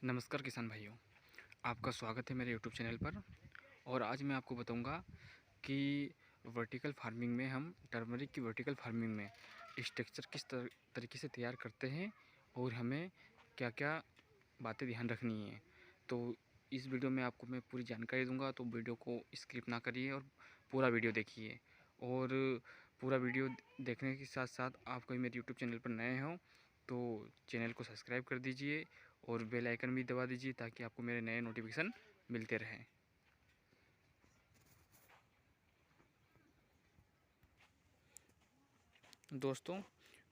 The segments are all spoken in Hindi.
नमस्कार किसान भाइयों, आपका स्वागत है मेरे यूट्यूब चैनल पर। और आज मैं आपको बताऊंगा कि वर्टिकल फार्मिंग में हम टर्मरिक की वर्टिकल फार्मिंग में स्ट्रक्चर किस तरीके से तैयार करते हैं और हमें क्या क्या बातें ध्यान रखनी है। तो इस वीडियो में आपको मैं पूरी जानकारी दूंगा, तो वीडियो को स्किप ना करिए और पूरा वीडियो देखिए। और पूरा वीडियो देखने के साथ साथ आप कोई मेरे यूट्यूब चैनल पर नए हो तो चैनल को सब्सक्राइब कर दीजिए और बेल आइकन भी दबा दीजिए ताकि आपको मेरे नए नोटिफिकेशन मिलते रहें। दोस्तों,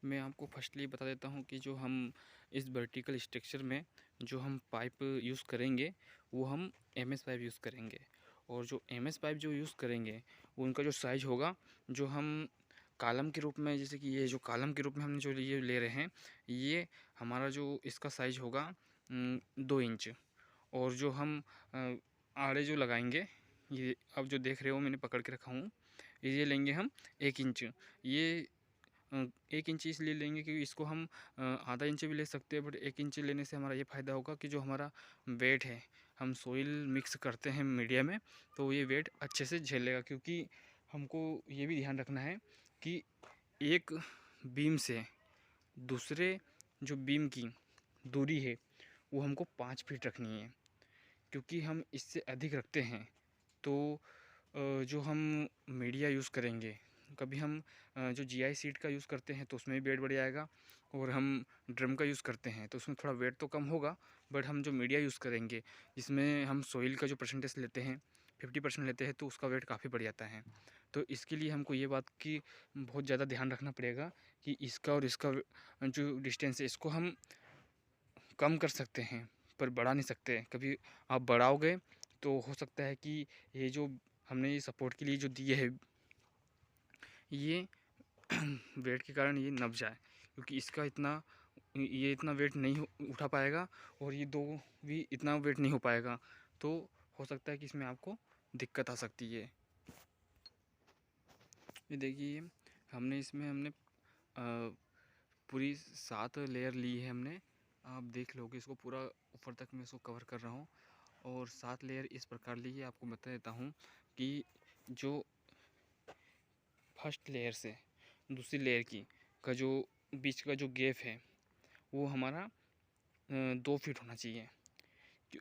मैं आपको फर्स्टली बता देता हूं कि जो हम इस वर्टिकल स्ट्रक्चर में जो हम पाइप यूज़ करेंगे वो हम एमएस पाइप यूज़ करेंगे। और जो एमएस पाइप जो यूज़ करेंगे उनका जो साइज़ होगा, जो हम कॉलम के रूप में, जैसे कि ये जो कॉलम के रूप में हमने जो ये ले रहे हैं, ये हमारा जो इसका साइज़ होगा 2 इंच। और जो हम आड़े जो लगाएंगे, ये अब जो देख रहे हो मैंने पकड़ के रखा हूँ, ये लेंगे हम 1 इंच। ये 1 इंच इसलिए लेंगे क्योंकि इसको हम आधा इंच भी ले सकते हैं, बट 1 इंच लेने से हमारा ये फ़ायदा होगा कि जो हमारा वेट है, हम सोइल मिक्स करते हैं मीडिया में, तो ये वेट अच्छे से झेलेगा। क्योंकि हमको ये भी ध्यान रखना है कि एक बीम से दूसरे जो बीम की दूरी है वो हमको 5 फीट रखनी है। क्योंकि हम इससे अधिक रखते हैं तो जो हम मीडिया यूज़ करेंगे, कभी हम जो जीआई सीट का यूज़ करते हैं तो उसमें भी वेट बढ़ जाएगा, और हम ड्रम का यूज़ करते हैं तो उसमें थोड़ा वेट तो कम होगा, बट हम जो मीडिया यूज़ करेंगे जिसमें हम सोइल का जो परसेंटेज लेते हैं 50% लेते हैं, तो उसका वेट काफ़ी बढ़ जाता है। तो इसके लिए हमको ये बात की बहुत ज़्यादा ध्यान रखना पड़ेगा कि इसका और इसका जो डिस्टेंस है इसको हम कम कर सकते हैं पर बढ़ा नहीं सकते। कभी आप बढ़ाओगे तो हो सकता है कि ये जो हमने ये सपोर्ट के लिए जो दिए है, ये वेट के कारण ये नब जाए, क्योंकि इसका इतना ये इतना वेट नहीं उठा पाएगा और ये दो भी इतना वेट नहीं हो पाएगा। तो हो सकता है कि इसमें आपको दिक्कत आ सकती है। ये देखिए, हमने पूरी 7 लेयर ली है हमने। आप देख लोगे इसको पूरा ऊपर तक मैं इसको कवर कर रहा हूँ। और 7 लेयर इस प्रकार ली है, आपको बता देता हूँ कि जो फर्स्ट लेयर से दूसरी लेयर की का जो बीच का जो गैप है वो हमारा 2 फीट होना चाहिए।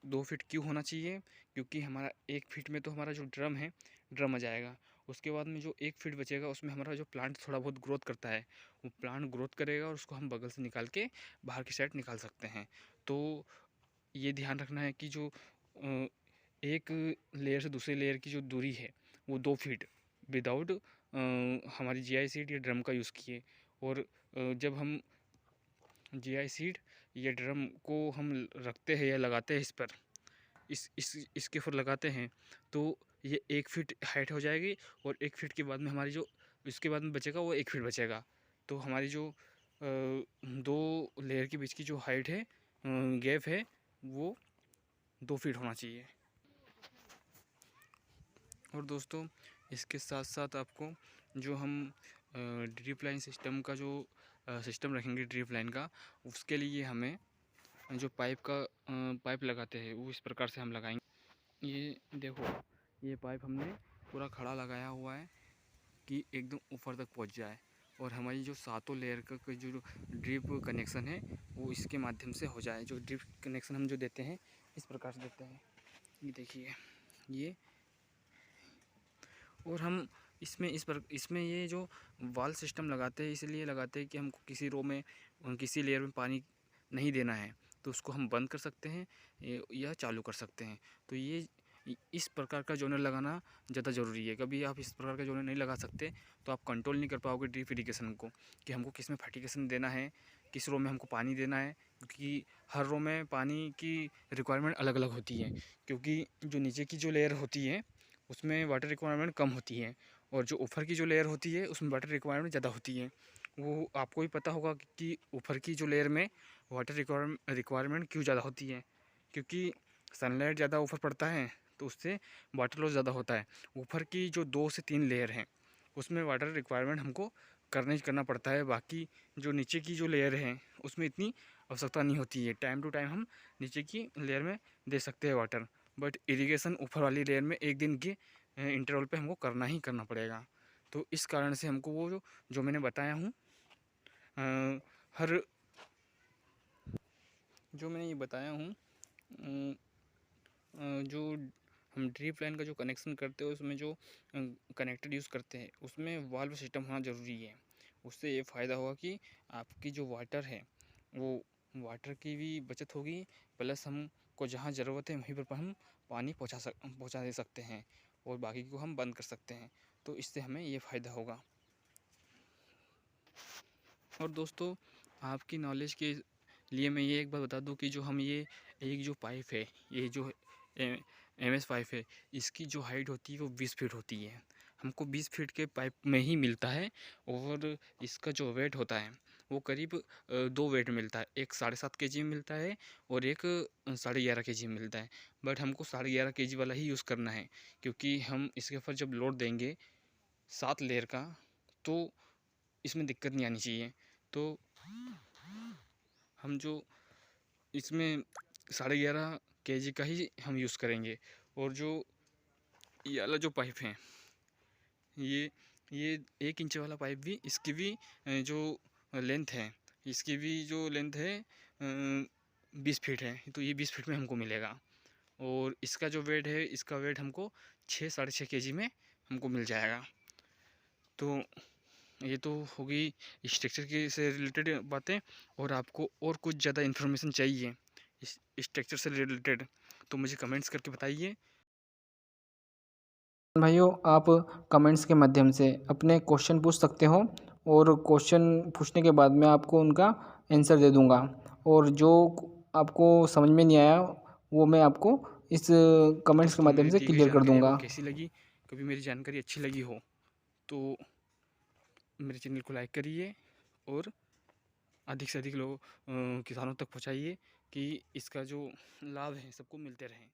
2 फीट क्यों होना चाहिए? क्योंकि हमारा 1 फीट में तो हमारा जो ड्रम आ जाएगा। उसके बाद में जो 1 फीट बचेगा उसमें हमारा जो प्लांट थोड़ा बहुत ग्रोथ करता है, वो प्लांट ग्रोथ करेगा और उसको हम बगल से निकाल के बाहर की साइड निकाल सकते हैं। तो ये ध्यान रखना है कि जो एक लेयर से दूसरे लेयर की जो दूरी है वो 2 फीट विदाउट हमारी जीआई सीट या ड्रम का यूज़ किए। और जब हम जीआई सीट या ड्रम को हम रखते हैं या लगाते हैं इस पर, इसके ऊपर लगाते हैं, तो ये 1 फीट हाइट हो जाएगी। और 1 फीट के बाद में हमारी जो इसके बाद में बचेगा वो 1 फीट बचेगा। तो हमारी जो 2 लेयर के बीच की जो हाइट है, गैप है, वो 2 फीट होना चाहिए। और दोस्तों, इसके साथ साथ आपको जो हम ड्रिप लाइन सिस्टम का जो सिस्टम रखेंगे ड्रिप लाइन का, उसके लिए हमें जो पाइप लगाते हैं वो इस प्रकार से हम लगाएंगे। ये देखो, ये पाइप हमने पूरा खड़ा लगाया हुआ है कि एकदम ऊपर तक पहुंच जाए। और हमारी जो 7 लेयर का जो ड्रिप कनेक्शन है वो इसके माध्यम से हो जाए। जो ड्रिप कनेक्शन हम जो देते हैं इस प्रकार से देते हैं, ये देखिए ये। और हम इसमें ये जो वाल सिस्टम लगाते हैं इसलिए लगाते हैं कि हमको किसी रो में किसी लेयर में पानी नहीं देना है तो उसको हम बंद कर सकते हैं या चालू कर सकते हैं। तो ये इस प्रकार का जोनर लगाना ज़्यादा ज़रूरी है। कभी आप इस प्रकार का जोनर नहीं लगा सकते तो आप कंट्रोल नहीं कर पाओगे ड्रिप इरिगेशन को, कि हमको किस में फर्टिगेशन देना है, किस रो में हमको पानी देना है। क्योंकि हर रो में पानी की रिक्वायरमेंट अलग अलग होती है। क्योंकि जो नीचे की जो लेयर होती है उसमें वाटर रिक्वायरमेंट कम होती है, और जो ऊपर की जो लेयर होती है उसमें वाटर रिक्वायरमेंट ज़्यादा होती है। वो आपको भी पता होगा कि ऊपर की जो लेयर में वाटर रिक्वायरमेंट क्यों ज़्यादा होती है, क्योंकि सनलाइट ज़्यादा ऊपर पड़ता है तो उससे वाटर लॉस ज़्यादा होता है। ऊपर की जो 2 से 3 लेयर हैं उसमें वाटर रिक्वायरमेंट हमको करना पड़ता है। बाकी जो नीचे की जो लेयर है उसमें इतनी आवश्यकता नहीं होती है। टाइम टू टाइम हम नीचे की लेयर में दे सकते हैं वाटर, बट इरिगेशन ऊपर वाली लेयर में एक दिन के इंटरवल पे हमको करना ही करना पड़ेगा। तो इस कारण से हमको वो जो मैंने बताया हूँ, हर जो मैंने ये बताया हूँ, जो हम ड्रिप लाइन का जो कनेक्शन करते हैं उसमें जो कनेक्टर यूज़ करते हैं उसमें वाल्व सिस्टम होना ज़रूरी है। उससे ये फ़ायदा होगा कि आपकी जो वाटर है वो वाटर की भी बचत होगी, प्लस हमको जहाँ ज़रूरत है वहीं पर हम पानी पहुँचा दे सकते हैं और बाकी को हम बंद कर सकते हैं। तो इससे हमें ये फ़ायदा होगा। और दोस्तों, आपकी नॉलेज के लिए मैं ये एक बात बता दूं कि जो हम ये एक जो पाइप है, ये जो MS पाइप है, इसकी जो हाइट होती है वो 20 फीट होती है। हमको 20 फीट के पाइप में ही मिलता है। और इसका जो वेट होता है वो करीब 2 वेट मिलता है, एक 7.5 kg में मिलता है और एक 11.5 kg में मिलता है। बट हमको 11.5 kg वाला ही यूज़ करना है, क्योंकि हम इसके ऊपर जब लोड देंगे 7 लेयर का, तो इसमें दिक्कत नहीं आनी चाहिए। तो हम जो इसमें 11.5 kg का ही हम यूज़ करेंगे। और जो ये वाला जो पाइप है, ये 1 इंच वाला पाइप भी, इसकी भी जो लेंथ है, इसकी भी जो लेंथ है 20 फीट है। तो ये 20 फीट में हमको मिलेगा। और इसका जो वेट है, इसका वेट हमको 6-6.5 kg में हमको मिल जाएगा। तो ये तो होगी स्ट्रक्चर के से रिलेटेड बातें। और आपको और कुछ ज़्यादा इन्फॉर्मेशन चाहिए इस स्ट्रक्चर से रिलेटेड तो मुझे कमेंट्स करके बताइए। भाइयों, आप कमेंट्स के माध्यम से अपने क्वेश्चन पूछ सकते हो और क्वेश्चन पूछने के बाद मैं आपको उनका आंसर दे दूंगा। और जो आपको समझ में नहीं आया वो मैं आपको इस कमेंट्स के दोस्तों, माध्यम मेरी से दी गई क्लियर कर जानकारी आपको दूंगा। कैसी लगी? कभी मेरी जानकारी अच्छी लगी हो तो मेरे चैनल को लाइक करिए और अधिक से अधिक लोग किसानों तक पहुंचाइए कि इसका जो लाभ है सबको मिलते रहें।